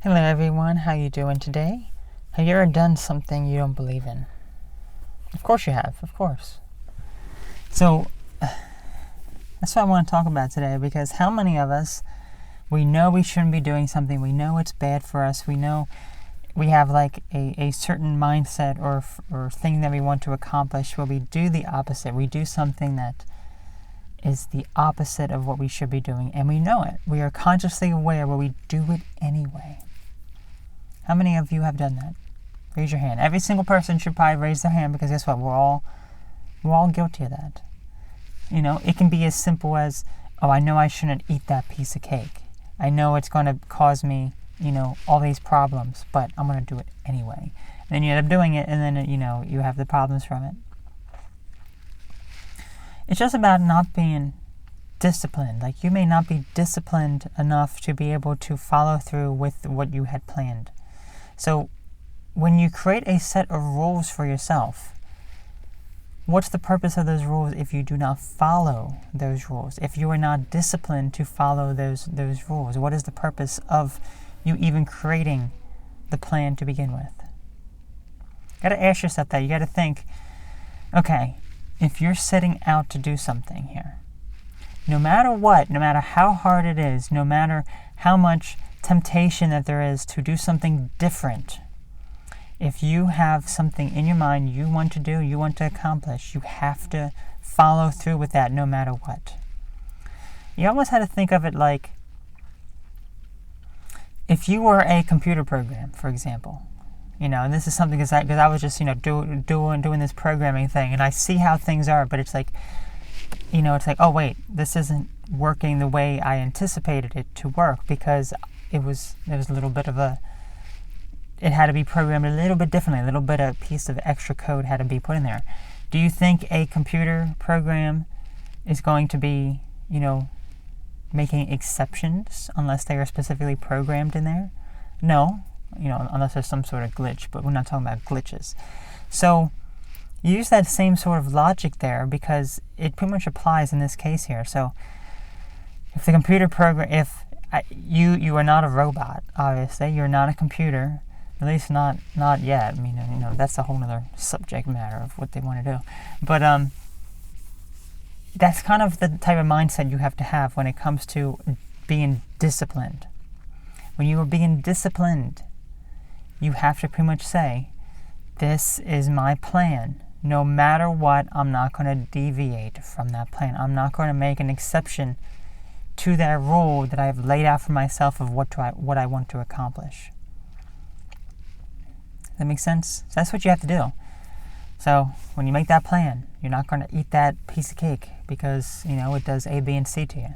Hello everyone, how you doing today? Have you ever done something you don't believe in? Of course you have, of course. So, that's what I want to talk about today, because how many of us, we know we shouldn't be doing something, we know it's bad for us, we know we have like a certain mindset or thing that we want to accomplish where we do the opposite. We do something that is the opposite of what we should be doing, and we know it. We are consciously aware, but we do it anyway. How many of you have done that? Raise your hand. Every single person should probably raise their hand, because guess what? We're all guilty of that. You know, it can be as simple as, oh, I know I shouldn't eat that piece of cake. I know it's going to cause me, all these problems, but I'm going to do it anyway. And then you end up doing it, and then, you have the problems from it. It's just about not being disciplined. Like, you may not be disciplined enough to be able to follow through with what you had planned. So when you create a set of rules for yourself, what's the purpose of those rules if you do not follow those rules? If you are not disciplined to follow those rules, what is the purpose of you even creating the plan to begin with? You got to ask yourself that. You got to think, okay, if you're setting out to do something here, no matter what, no matter how hard it is, no matter how much temptation that there is to do something different, if you have something in your mind you want to do, you want to accomplish, you have to follow through with that no matter what. You almost had to think of it like if you were a computer program, for example. And this is something because I was just doing this programming thing, and I see how things are, but it's like, it's like, oh wait, this isn't working the way I anticipated it to work, because it was a little bit of it had to be programmed a little bit differently, a little bit of piece of extra code had to be put in there. Do you think a computer program is going to be, making exceptions unless they are specifically programmed in there? No, unless there's some sort of glitch, but we're not talking about glitches. So you use that same sort of logic there, because it pretty much applies in this case here. So if the computer program, you are not a robot, obviously, you're not a computer, at least not yet. I mean, that's a whole other subject matter of what they want to do. But that's kind of the type of mindset you have to have when it comes to being disciplined. When you are being disciplined, you have to pretty much say, this is my plan. No matter what, I'm not going to deviate from that plan. I'm not going to make an exception to that rule that I've laid out for myself of what I want to accomplish. Does that make sense? So that's what you have to do. So when you make that plan, you're not going to eat that piece of cake because, it does A, B, and C to you.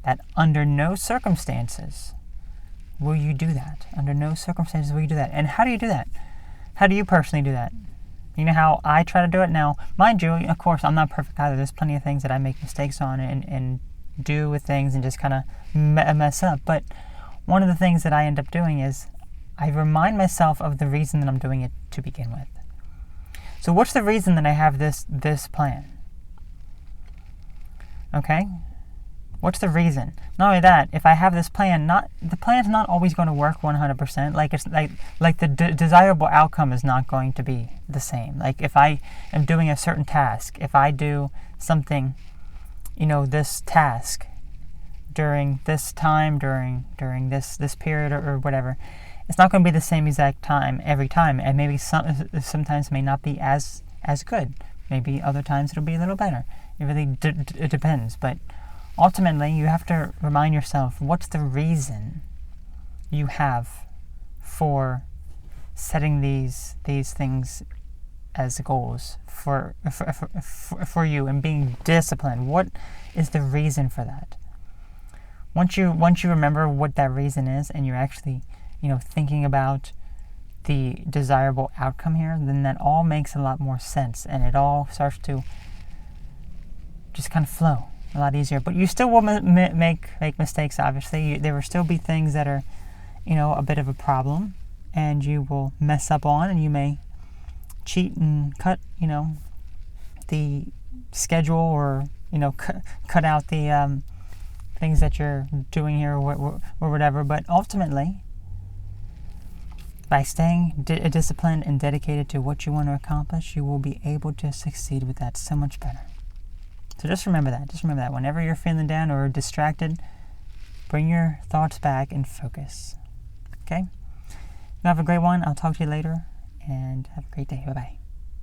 That under no circumstances will you do that. Under no circumstances will you do that. And how do you do that? How do you personally do that? You know how I try to do it? Now, mind you, of course, I'm not perfect either. There's plenty of things that I make mistakes on and do with things and just kind of mess up. But one of the things that I end up doing is I remind myself of the reason that I'm doing it to begin with. So what's the reason that I have this plan? Okay? What's the reason? Not only that, if I have this plan, the plan's not always going to work 100%. Like it's like the desirable outcome is not going to be the same. Like if I am doing a certain task, if I do something, this task during this time, during this period or whatever, it's not going to be the same exact time every time, and maybe sometimes may not be as good. Maybe other times it'll be a little better. It really it depends, but ultimately, you have to remind yourself, what's the reason you have for setting these things as goals for you and being disciplined? What is the reason for that? Once you remember what that reason is, and you're actually, thinking about the desirable outcome here, then that all makes a lot more sense, and it all starts to just kind of flow a lot easier. But you still will make mistakes, obviously. There will still be things that are, a bit of a problem, and you will mess up on, and you may cheat and cut, the schedule, or, cut out the things that you're doing here or whatever. But ultimately, by staying disciplined and dedicated to what you want to accomplish, you will be able to succeed with that so much better. So just remember that. Just remember that. Whenever you're feeling down or distracted, bring your thoughts back and focus. Okay? You have a great one. I'll talk to you later, and have a great day. Bye-bye.